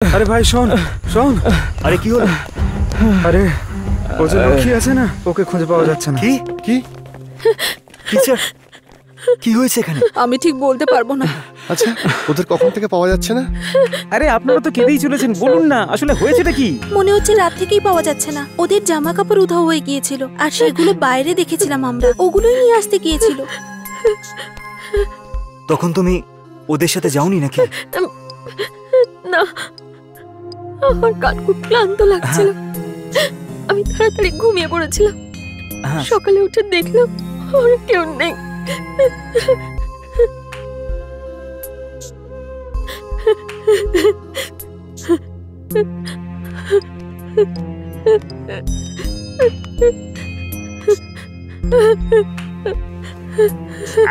আরে ভাই শোন শোন। আরে কি হলো? আরে ও যে লক্ষ্মী আছে না, ওকে খুঁজে পাওয়া যাচ্ছে না। কি কি টিচার কি হয়েছে এখানে? আমি ঠিক বলতে পারবো না। আচ্ছা, ওদের কখন থেকে পাওয়া যাচ্ছে না? আরে আপনারা তো কেঁদেই চলেছেন, বলুন না আসলে হয়েছেটা কি? মনে হচ্ছে রাত থেকেই পাওয়া যাচ্ছে না। ওদের জামা কাপড় উধাও হয়ে গিয়েছিল, আর সেগুলো বাইরে দেখেছিলাম আমরা, ওগুলোই নিয়ে আসতে গিয়েছিল। তখন তুমি ওদের সাথে যাওনি নাকি? না, আমার কান খুব ক্লান্ত লাগছিল, আমি তাড়াতাড়ি ঘুমিয়ে পড়েছিলাম। সকালে উঠে দেখলাম ওরা কেউ নেই।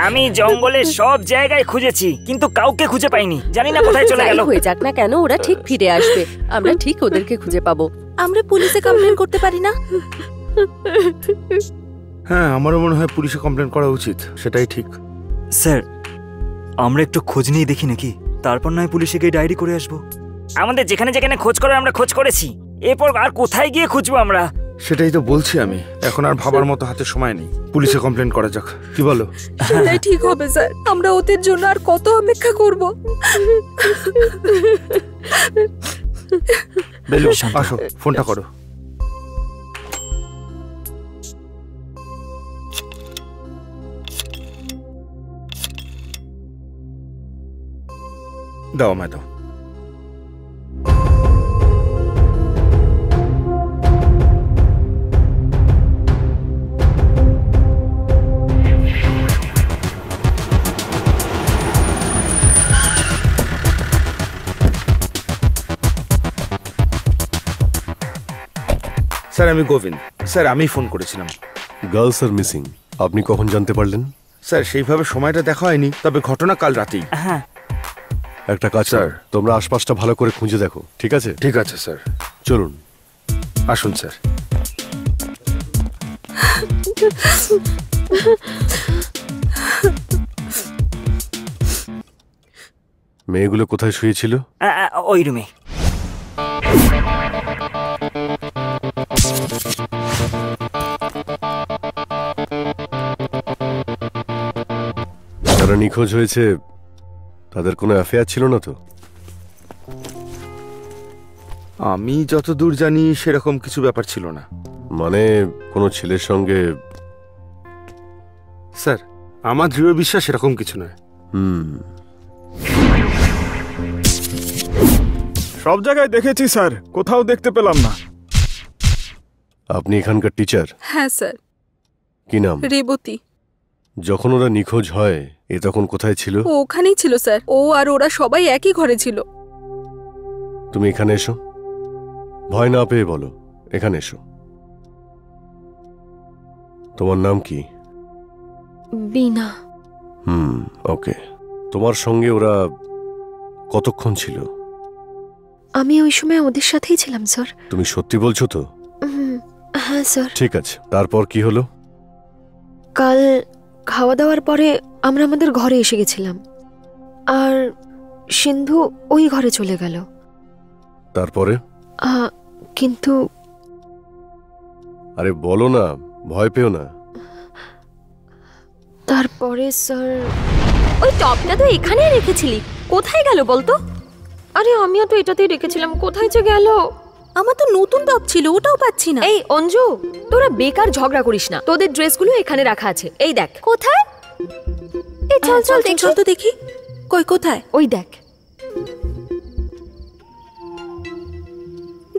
আমি জঙ্গলের সব জায়গায় খুঁজেছি, কিন্তু কাউকে খুঁজে পাইনি। জানি না কোথায় চলে গেল। হয়ে যাক না কেন, ওরা ঠিক ফিরে আসবে। আমরা ঠিক ওদেরকে খুঁজে পাবো। আমরা পুলিশে কমপ্লেন করতে পারি না? হ্যাঁ, আমারও মনে হয় পুলিশে কমপ্লেন করা উচিত, সেটাই ঠিক। স্যার, আমরা একটু খোঁজ নিয়ে দেখি নাকি, তারপর নয় পুলিশে গিয়ে ডায়েরি করে আসবো। আমাদের যেখানে যেখানে খোঁজ করার আমরা খোঁজ করেছি, এরপর আর কোথায় গিয়ে খুঁজবো আমরা? সেটাই তো বলছি আমি, এখন আর ভাবার মতো হাতে সময় নেই। পুলিশে কমপ্লেন করা যাক, কি বলো? সেটাই ঠিক হবে স্যার। আমরা ওদের জন্য আর কত অপেক্ষা করব? বেলু, আসো, ফোনটা করো। দাও আমায় দাও। স্যার আমি গোবিন্দ। স্যার আমি ফোন করেছিলাম। গার্লস আর মিসিং, আপনি কখন জানতে পারলেন? স্যার সেইভাবে সময়টা দেখা হয়নি, তবে ঘটনা কাল রাতেই। হ্যাঁ, একটা কাজ স্যার, তোমরা আশপাশটা ভালো করে খুঁজে দেখো, ঠিক আছে? ঠিক আছে স্যার। চলুন আসুন স্যার। মেয়েগুলো কোথায় শুয়েছিল? ওই রুমে। যারা নিখোঁজ হয়েছে তাদের কোনো অ্যাফেয়ার ছিল না তো? আমি যতদূর জানি সেরকম কিছু ব্যাপার ছিল না। মানে কোনো ছেলের সঙ্গে? স্যার আমার দৃঢ় বিশ্বাস এরকম কিছু নয়। সব জায়গায় দেখেছি স্যার, কোথাও দেখতে পেলাম না। আপনি এখানকার টিচার? হ্যাঁ স্যার। কি নাম? রেবতী। যখন ওরা নিখোঁজ হয় এ তখন কোথায় ছিল? ও ওখানেই ছিল স্যার। ও আর ওরা সবাই একই ঘরে ছিল। তুমি এখানে এসো, ভয় না পেয়ে বলো, এখানে এসো। তোমার নাম কি? বিনা। ওকে। তোমার সঙ্গে ওরা কতক্ষণ ছিল? আমি ওই সময় ওদের সাথেই ছিলাম স্যার। তুমি সত্যি বলছো তো? হ্যাঁ স্যার। ঠিক আছে, তারপর কি হলো? কাল খাওয়া দাওয়ার পরে আমরা আমাদের ঘরে এসে গেছিলাম, আর সিন্ধু ওই ঘরে চলে গেল। তারপরে? কিন্তু আরে বলো না, ভয় পেও না। তারপরে স্যার, ওই টপটা তো এখানেই রেখেছিলি, কোথায় গেল বলতো? আরে আমিও তো এটাতেই রেখেছিলাম, কোথায় যে গেল? আমার তো নতুন টপ ছিল, ওটাও পাচ্ছি না। এই অঞ্জু, তোরা বেকার ঝগড়া করিস না, তোদের ড্রেসগুলো এখানে রাখা আছে। এই দেখ। কোথায়? এই চল চল দেখি তো দেখি। কই কোথায়? ওই দেখ।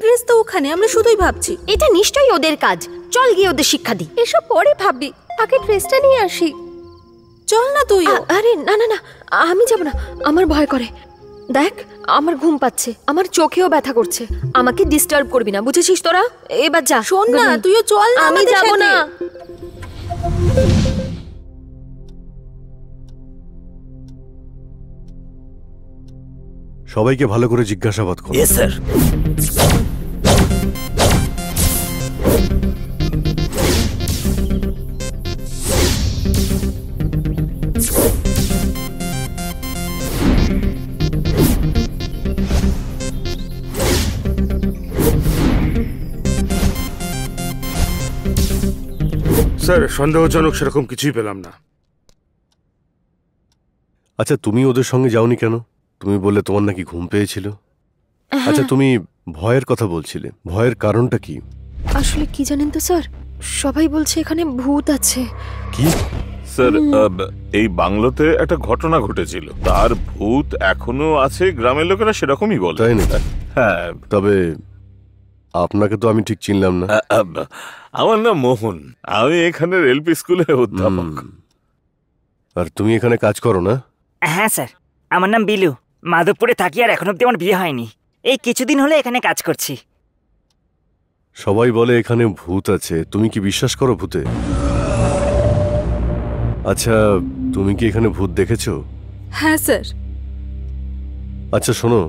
ড্রেস তো ওখানে, আমরা শুধুই ভাবছি। এটা নিশ্চয়ই ওদের কাজ, চল গিয়ে ওদের শিক্ষা দি। এসব পরে ভাববি, আগে ড্রেসটা নিয়ে আসি। চল না তুই। আরে না না না, আমি যাব না, আমার ভয় করে। দেখ আমার ঘুম পাচ্ছে, আমার চোখেও ব্যথা করছে, আমাকে ডিস্টার্ব করবি না, বুঝেছিস তোরা? এবার যা। শোন না, তুইও চল না। আমি যাব না। সবাইকে ভালো করে জিজ্ঞাসাবাদ করো। Yes sir. স্যার সন্দেহজনক সেরকম কিছুই পেলাম না। আচ্ছা, তুমি ওদের সঙ্গে যাওনি কেন? তুমি বললে তোমার নাকি ঘুম পেয়েছিল। আচ্ছা, তুমি ভয়ের কথা বলছিলে, ভয়ের কারণটা কি? আসলে কি জানেন তো স্যার, সবাই বলছে এখানে ভূত আছে। কি? স্যার, এই বাংলোতে একটা ঘটনা ঘটেছিল, তার ভূত এখনো আছে, গ্রামের লোকেরা সেরকমই বলে। তাই না? হ্যাঁ। তবে আপনাকে তো আমি ঠিক চিনলাম না। আমার নাম মোহন, আমি এখানের এলপি স্কুলের অধ্যাপক। আর তুমি এখানে কাজ করো না? হ্যাঁ স্যার, আমার নাম বিলু, মাধবপুরে থাকি আর এখন অব্দি আমার বিয়ে হয়নি। এই কিছুদিন হলে এখানে কাজ করছি। সবাই বলে এখানে ভূত আছে, তুমি কি বিশ্বাস করো ভূতে? আচ্ছা, তুমি কি এখানে ভূত দেখেছো? হ্যাঁ স্যার। আচ্ছা শোনো,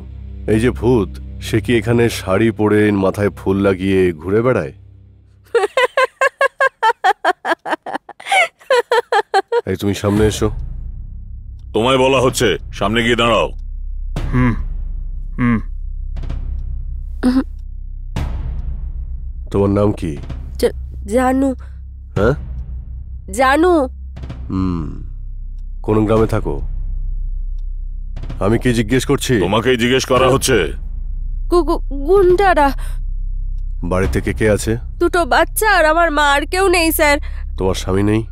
এই যে ভূত, সে কি এখানে শাড়ি পরে মাথায় ফুল লাগিয়ে ঘুরে বেড়ায়? এই তুমি সামনে এসো। তোমায় বলা হচ্ছে সামনে গিয়ে দাঁড়াও। তোমার নাম কি? জানু। হ্যাঁ, জানু। কোন গ্রামে থাকো? আমি কি জিজ্ঞেস করছি? তোমাকেই জিজ্ঞেস করা হচ্ছে। গুন্ডারা। বাড়িতে কে কে আছে? দুটো বাচ্চা আর আমার মা, আর কেউ নেই স্যার। তোমার স্বামী নেই?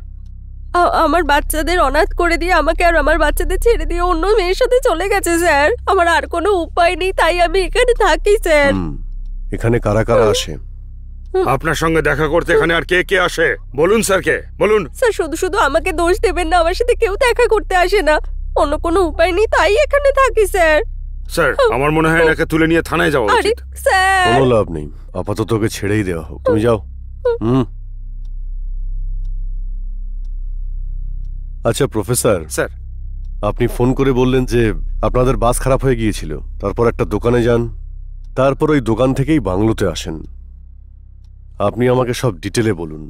আমার বাচ্চাদের অনাথ করে দিয়ে আমাকে আর আমার বাচ্চাদের ছেড়ে দিয়ে অন্য মেয়ের সাথে চলে গেছে স্যার। আমার আর কোনো উপায় নেই, তাই আমি এখানে থাকি স্যার। এখানে কারা কারা আসে? আপনার সঙ্গে দেখা করতে এখানে আর কে কে আসে বলুন স্যারকে, বলুন। স্যার শুধু শুধু আমাকে দোষ দেবেন না, আমার সাথে কেউ দেখা করতে আসে না। অন্য কোনো উপায় নেই, তাই এখানে থাকি স্যার। স্যার আমার মনে হয় এনাকে তুলে নিয়ে থানায় যাওয়া আরে উচিত। স্যার, কোনো লাভ নেই, আপাতত ওকে ছেড়েই দেওয়া হোক। তুমি যাও। আচ্ছা প্রফেসর স্যার, আপনি ফোন করে বললেন যে আপনাদের বাস খারাপ হয়ে গিয়েছিল, তারপর একটা দোকানে যান, তারপর ওই দোকান থেকেই বাংলোতে আসেন। আপনি আমাকে সব ডিটেলে বলুন।